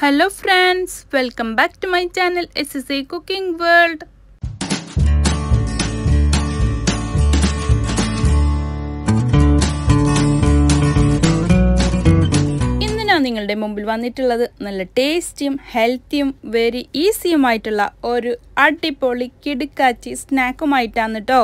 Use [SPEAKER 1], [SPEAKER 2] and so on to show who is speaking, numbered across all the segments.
[SPEAKER 1] Hello friends, welcome back to my channel SSA Cooking World. ഇന്ന് ഞാൻ നിങ്ങളുടെ മുമ്പിൽ വന്നിട്ടുള്ളത് നല്ല ടേസ്റ്റിയും ഹെൽത്തിയും വെരി ഈസിയുമായിട്ടുള്ള ഒരു അടിപൊളി കിടുക്കാച്ചി സ്നാക്കുമായിട്ടാണ് കേട്ടോ.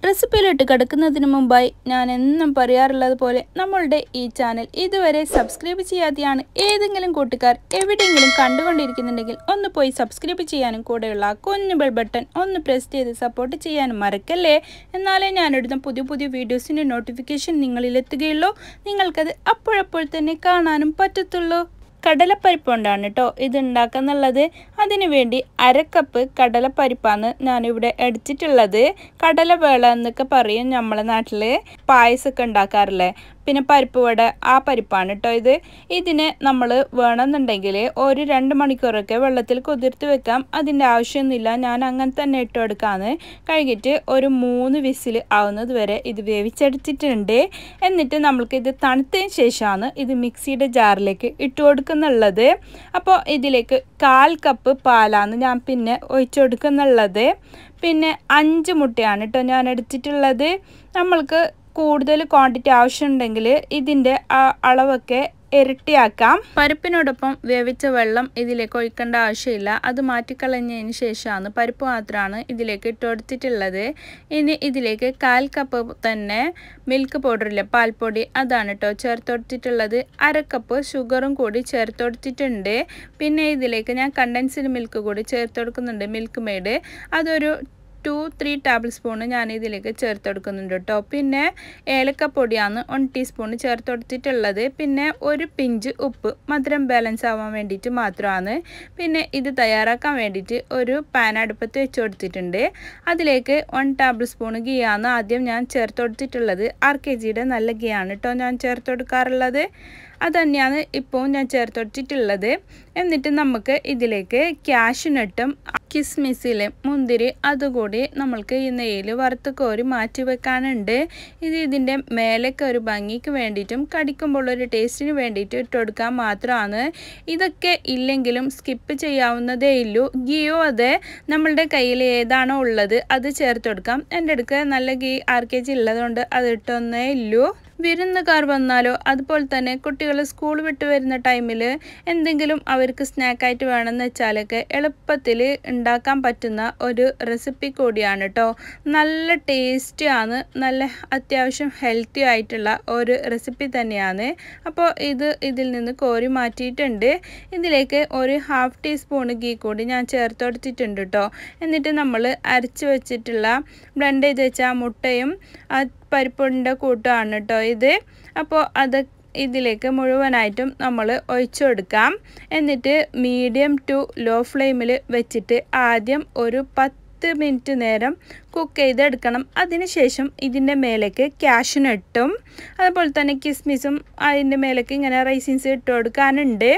[SPEAKER 1] റെസിപ്പിയിലിട്ട് കിടക്കുന്നതിന് മുമ്പായി ഞാൻ എന്നും പറയാറുള്ളത് പോലെ നമ്മളുടെ ഈ ചാനൽ ഇതുവരെ സബ്സ്ക്രൈബ് ചെയ്യാതെയാണ് ഏതെങ്കിലും കൂട്ടുകാർ എവിടെയെങ്കിലും കണ്ടുകൊണ്ടിരിക്കുന്നുണ്ടെങ്കിൽ ഒന്ന് പോയി സബ്സ്ക്രൈബ് ചെയ്യാനും കൂടെയുള്ള കുഞ്ഞു ബെൽ ബട്ടൺ ഒന്ന് പ്രസ് ചെയ്ത് സപ്പോർട്ട് ചെയ്യാനും മറക്കല്ലേ. എന്നാലേ ഞാനിടുന്ന പുതിയ വീഡിയോസിൻ്റെ നോട്ടിഫിക്കേഷൻ നിങ്ങളിലെത്തുകയുള്ളൂ, നിങ്ങൾക്കത് അപ്പോഴപ്പോൾ തന്നെ കാണാനും പറ്റത്തുള്ളൂ. കടലപ്പരിപ്പ് കൊണ്ടാണ് കേട്ടോ ഇത് ഉണ്ടാക്കുന്നുള്ളത്. അതിനു വേണ്ടി 1/2 കപ്പ് കടലപ്പരിപ്പാണ് ഞാനിവിടെ എടുത്തിട്ടുള്ളത്. കടലവേള എന്നൊക്കെ പറയും നമ്മളെ നാട്ടിൽ, പായസമൊക്കെ ഉണ്ടാക്കാറില്ലേ, പിന്നെ പരിപ്പ് വട, ആ പരിപ്പാണ് കേട്ടോ ഇത്. ഇതിന് നമ്മൾ വേണമെന്നുണ്ടെങ്കിൽ ഒരു 2 മണിക്കൂറൊക്കെ വെള്ളത്തിൽ കുതിർത്ത് വെക്കാം. അതിൻ്റെ ആവശ്യമൊന്നുമില്ല, ഞാൻ അങ്ങനെ തന്നെ ഇട്ട് എടുക്കാമെന്ന്. കഴുകിയിട്ട് ഒരു 3 വിസിൽ ആവുന്നത് വരെ ഇത് വേവിച്ചെടുത്തിട്ടുണ്ട്. എന്നിട്ട് നമ്മൾക്കിത് തണുത്തതിന് ശേഷമാണ് ഇത് മിക്സിയുടെ ജാറിലേക്ക് ഇട്ട് കൊടുക്കുന്നുള്ളത്. അപ്പോൾ ഇതിലേക്ക് 1/4 കപ്പ് പാലാണ് ഞാൻ പിന്നെ ഒഴിച്ചു കൊടുക്കുന്നുള്ളത്. പിന്നെ 5 മുട്ടയാണ് കേട്ടോ ഞാൻ എടുത്തിട്ടുള്ളത്. നമ്മൾക്ക് കൂടുതൽ ക്വാണ്ടിറ്റി ആവശ്യമുണ്ടെങ്കിൽ ഇതിൻ്റെ അളവൊക്കെ ഇരട്ടിയാക്കാം. പരിപ്പിനോടൊപ്പം വേവിച്ച വെള്ളം ഇതിലേക്ക് ഒഴിക്കേണ്ട ആവശ്യമില്ല, അത് മാറ്റിക്കളഞ്ഞതിന് ശേഷമാണ് പരിപ്പ് മാത്രമാണ് ഇതിലേക്ക് ഇട്ട് കൊടുത്തിട്ടുള്ളത്. ഇനി ഇതിലേക്ക് 1/4 കപ്പ് തന്നെ മിൽക്ക് പൗഡറില്ലേ, പാൽപ്പൊടി, അതാണ് കേട്ടോ ചേർത്ത് കൊടുത്തിട്ടുള്ളത്. 1/2 കപ്പ് ഷുഗറും കൂടി ചേർത്ത് കൊടുത്തിട്ടുണ്ട്. പിന്നെ ഇതിലേക്ക് ഞാൻ കണ്ടൻസ്ഡ് മിൽക്ക് കൂടി ചേർത്ത് കൊടുക്കുന്നുണ്ട്, മിൽക്ക് മെയ്ഡ്. അതൊരു 2-3 ടേബിൾ സ്പൂൺ ഞാൻ ഇതിലേക്ക് ചേർത്ത് കൊടുക്കുന്നുണ്ട് കേട്ടോ. പിന്നെ ഏലക്കപ്പൊടിയാണ് 1 ടീസ്പൂൺ ചേർത്ത് കൊടുത്തിട്ടുള്ളത്. പിന്നെ ഒരു പിഞ്ച് ഉപ്പ്, മധുരം ബാലൻസ് ആവാൻ വേണ്ടിയിട്ട് മാത്രമാണ്. പിന്നെ ഇത് തയ്യാറാക്കാൻ വേണ്ടിയിട്ട് ഒരു പാൻ അടുപ്പത്ത് വെച്ച് കൊടുത്തിട്ടുണ്ട്. അതിലേക്ക് 1 ടേബിൾ സ്പൂൺ ഗീയാണ് ആദ്യം ഞാൻ ചേർത്ത് കൊടുത്തിട്ടുള്ളത്. 1/2 kg നല്ല ഗീയാണ് കേട്ടോ ഞാൻ ചേർത്ത് കൊടുക്കാറുള്ളത്. അത് തന്നെയാണ് ഇപ്പോൾ ഞാൻ ചേർത്ത് കൊടുത്തിട്ടുള്ളത്. എന്നിട്ട് നമുക്ക് ഇതിലേക്ക് കാഷ്യൂനട്ടും കിസ്മിസിലെ മുന്തിരി അതുകൂടി നമ്മൾക്ക് ഈ നെയ്യിൽ വറുത്ത് കോരി മാറ്റി വെക്കാനുണ്ട്. ഇതിൻ്റെ മേലേക്ക് ഒരു ഭംഗിക്ക് വേണ്ടിയിട്ടും കടിക്കുമ്പോൾ ഒരു ടേസ്റ്റിന് വേണ്ടിയിട്ട് ഇട്ട് കൊടുക്കാൻ മാത്രമാണ്. ഇതൊക്കെ ഇല്ലെങ്കിലും സ്കിപ്പ് ചെയ്യാവുന്നതേ ഉള്ളൂ. ഗീയോ അതെ നമ്മളുടെ കയ്യിൽ ഏതാണോ ഉള്ളത് അത് ചേർത്ത് കൊടുക്കാം. എൻ്റെ അടുക്ക് നല്ല ഗീ 1/2 kg ഉള്ളതുകൊണ്ട് അത് ഇട്ടൊന്നേ ഉള്ളൂ. വിരുന്നുകാർ വന്നാലോ അതുപോലെ തന്നെ കുട്ടികൾ സ്കൂൾ വിട്ട് വരുന്ന ടൈമിൽ എന്തെങ്കിലും അവർക്ക് സ്നാക്കായിട്ട് വേണമെന്ന് വെച്ചാലൊക്കെ എളുപ്പത്തിൽ ഉണ്ടാക്കാൻ പറ്റുന്ന ഒരു റെസിപ്പി കൂടിയാണ് കേട്ടോ. നല്ല ടേസ്റ്റിയാണ്, നല്ല അത്യാവശ്യം ഹെൽത്തി ആയിട്ടുള്ള ഒരു റെസിപ്പി തന്നെയാണ്. അപ്പോൾ ഇതിൽ നിന്ന് കോരി മാറ്റിയിട്ടുണ്ട്. ഇതിലേക്ക് ഒരു 1/2 ടീസ്പൂൺ ഗീ കൂടി ഞാൻ ചേർത്ത് കൊടുത്തിട്ടുണ്ട് കേട്ടോ. എന്നിട്ട് നമ്മൾ അരച്ച് വെച്ചിട്ടുള്ള ബ്ലെൻഡ് ചെയ്ത് വെച്ച മുട്ടയും പരിപ്പിൻ്റെ കൂട്ടമാണ് കേട്ടോ ഇത്. അപ്പോൾ അത് ഇതിലേക്ക് മുഴുവനായിട്ടും നമ്മൾ ഒഴിച്ചു കൊടുക്കാം. എന്നിട്ട് മീഡിയം ടു ലോ ഫ്ലെയിമിൽ വെച്ചിട്ട് ആദ്യം ഒരു 10 മിനിറ്റ് നേരം കുക്ക് ചെയ്തെടുക്കണം. അതിനുശേഷം ഇതിൻ്റെ മേലേക്ക് കാഷ്യൂനട്ടും അതുപോലെ തന്നെ കിസ്മിസും അതിൻ്റെ മേലേക്ക് ഇങ്ങനെ റൈസിൻസ് ഇട്ട് കൊടുക്കാനുണ്ട്.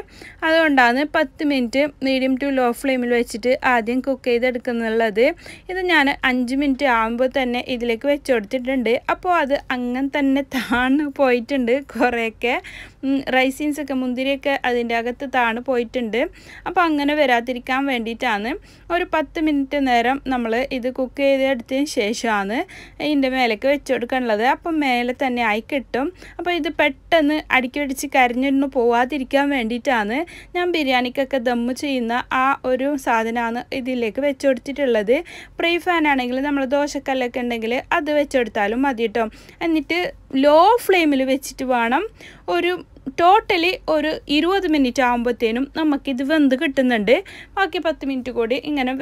[SPEAKER 1] അതുകൊണ്ടാണ് 10 മിനിറ്റ് മീഡിയം ടു ലോ ഫ്ലെയിമിൽ വെച്ചിട്ട് ആദ്യം കുക്ക് ചെയ്തെടുക്കുന്നുള്ളത്. ഇത് ഞാൻ 5 മിനിറ്റ് ആകുമ്പോൾ തന്നെ ഇതിലേക്ക് വെച്ച് കൊടുത്തിട്ടുണ്ട്. അപ്പോൾ അത് അങ്ങനെ തന്നെ താണു പോയിട്ടുണ്ട്. കുറേയൊക്കെ റൈസിൻസൊക്കെ മുന്തിരിയൊക്കെ അതിൻ്റെ അകത്ത് താണു പോയിട്ടുണ്ട്. അപ്പോൾ അങ്ങനെ വരാതിരിക്കാൻ വേണ്ടിയിട്ടാണ് ഒരു 10 മിനിറ്റ് നേരം നമ്മൾ ഇത് കുക്ക് ചെയ്തെടുത്തതിന് ശേഷമാണ് ഇതിൻ്റെ മേലേക്ക് വെച്ച് കൊടുക്കാനുള്ളത്. അപ്പം മേലെ തന്നെ ആയി കിട്ടും. അപ്പോൾ ഇത് പെട്ടെന്ന് അടുക്കി പിടിച്ച് കരിഞ്ഞൊന്ന് പോവാതിരിക്കാൻ വേണ്ടിയിട്ടാണ് ഞാൻ ബിരിയാണിക്കൊക്കെ ദമ്മ് ചെയ്യുന്ന ആ ഒരു സാധനമാണ് ഇതിലേക്ക് വെച്ച് കൊടുത്തിട്ടുള്ളത്. ഫ്രൈ ഫാൻ ആണെങ്കിൽ നമ്മൾ ദോശക്കല്ലൊക്കെ ഉണ്ടെങ്കിൽ അത് വെച്ച് കൊടുത്താലും മതി കേട്ടോ. എന്നിട്ട് ലോ ഫ്ലെയിമിൽ വെച്ചിട്ട് വേണം ഒരു ടോട്ടലി ഒരു 20 മിനിറ്റ് ആകുമ്പോഴത്തേനും നമുക്കിത് വെന്ത് കിട്ടുന്നുണ്ട്. ബാക്കി 10 മിനിറ്റ് കൂടി ഇങ്ങനെ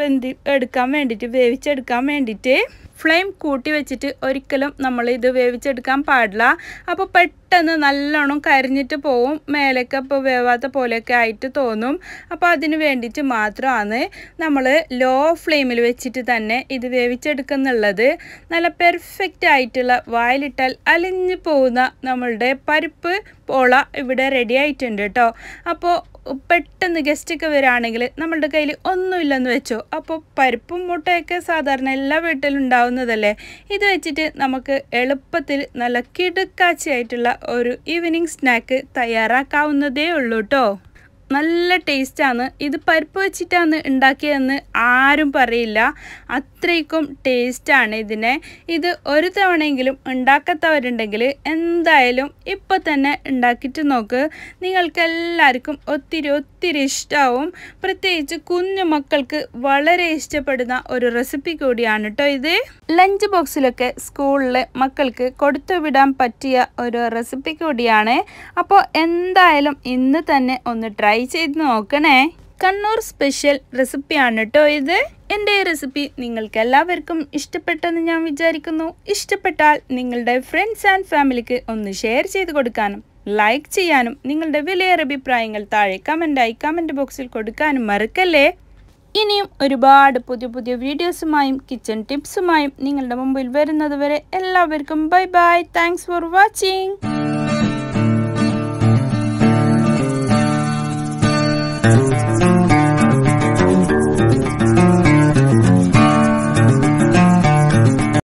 [SPEAKER 1] എടുക്കാൻ വേണ്ടിയിട്ട്, വേവിച്ചെടുക്കാൻ വേണ്ടിയിട്ട് ഫ്ലെയിം കൂട്ടി വെച്ചിട്ട് ഒരിക്കലും നമ്മൾ ഇത് വേവിച്ചെടുക്കാൻ പാടില്ല. അപ്പോൾ പെട്ടെന്ന് നല്ലോണം കരിഞ്ഞിട്ട് പോവും, മേലേക്ക് ഇപ്പോൾ വേവാത്ത പോലെയൊക്കെ ആയിട്ട് തോന്നും. അപ്പോൾ അതിന് വേണ്ടിയിട്ട് മാത്രമാണ് നമ്മൾ ലോ ഫ്ലെയിമിൽ വെച്ചിട്ട് തന്നെ ഇത് വേവിച്ചെടുക്കുന്നുള്ളത്. നല്ല പെർഫെക്റ്റ് ആയിട്ടുള്ള വായിലിട്ടാൽ അലിഞ്ഞു പോകുന്ന നമ്മളുടെ പരിപ്പ് പോള ഇവിടെ റെഡി ആയിട്ടുണ്ട് കേട്ടോ. അപ്പോൾ പെട്ടെന്ന് ഗസ്റ്റൊക്കെ വരികയാണെങ്കിൽ നമ്മളുടെ കയ്യിൽ ഒന്നുമില്ലെന്ന് വെച്ചോ, അപ്പോൾ പരിപ്പും മുട്ടയൊക്കെ സാധാരണ എല്ലാ വീട്ടിലും ഉണ്ടാവുന്നതല്ലേ. ഇത് വെച്ചിട്ട് നമുക്ക് എളുപ്പത്തിൽ നല്ല കിടുക്കാച്ചയായിട്ടുള്ള ഒരു ഈവനിങ് സ്നാക്ക് തയ്യാറാക്കാവുന്നതേ ഉള്ളൂ കേട്ടോ. നല്ല ടേസ്റ്റാണ്. ഇത് പരിപ്പ് വെച്ചിട്ടാണ് ഉണ്ടാക്കിയതെന്ന് ആരും പറയില്ല, അത്രയ്ക്കും ടേസ്റ്റാണ് ഇതിനെ. ഇത് ഒരു തവണയെങ്കിലും ഉണ്ടാക്കാത്തവരുണ്ടെങ്കിൽ എന്തായാലും ഇപ്പോൾ തന്നെ ഉണ്ടാക്കിയിട്ട് നോക്ക്. നിങ്ങൾക്കെല്ലാവർക്കും ഒത്തിരി ഇഷ്ടമാവും. പ്രത്യേകിച്ച് കുഞ്ഞു മക്കൾക്ക് വളരെ ഇഷ്ടപ്പെടുന്ന ഒരു റെസിപ്പി കൂടിയാണ് കേട്ടോ ഇത്. ലഞ്ച് ബോക്സിലൊക്കെ സ്കൂളിൽ മക്കൾക്ക് കൊടുത്തു വിടാൻ പറ്റിയ ഒരു റെസിപ്പി കൂടിയാണ്. അപ്പോൾ എന്തായാലും ഇന്ന് തന്നെ ഒന്ന് ട്രൈ ചെയ്ത് നോക്കണേ. കണ്ണൂർ സ്പെഷ്യൽ റെസിപ്പിയാണ് കേട്ടോ ഇത്. എൻ്റെ ഈ റെസിപ്പി നിങ്ങൾക്ക് എല്ലാവർക്കും ഇഷ്ടപ്പെട്ടെന്ന് ഞാൻ വിചാരിക്കുന്നു. ഇഷ്ടപ്പെട്ടാൽ നിങ്ങളുടെ ഫ്രണ്ട്സ് ആൻഡ് ഫാമിലിക്ക് ഒന്ന് ഷെയർ ചെയ്ത് കൊടുക്കാനും ലൈക്ക് ചെയ്യാനും നിങ്ങളുടെ വിലയേറിയ അഭിപ്രായങ്ങൾ താഴെ കമൻറ്റ് ബോക്സിൽ കൊടുക്കാനും മറക്കല്ലേ. ഇനിയും ഒരുപാട് പുതിയ വീഡിയോസുമായും കിച്ചൺ ടിപ്സുമായും നിങ്ങളുടെ മുമ്പിൽ വരുന്നത് വരെ എല്ലാവർക്കും ബൈ. Thanks for watching.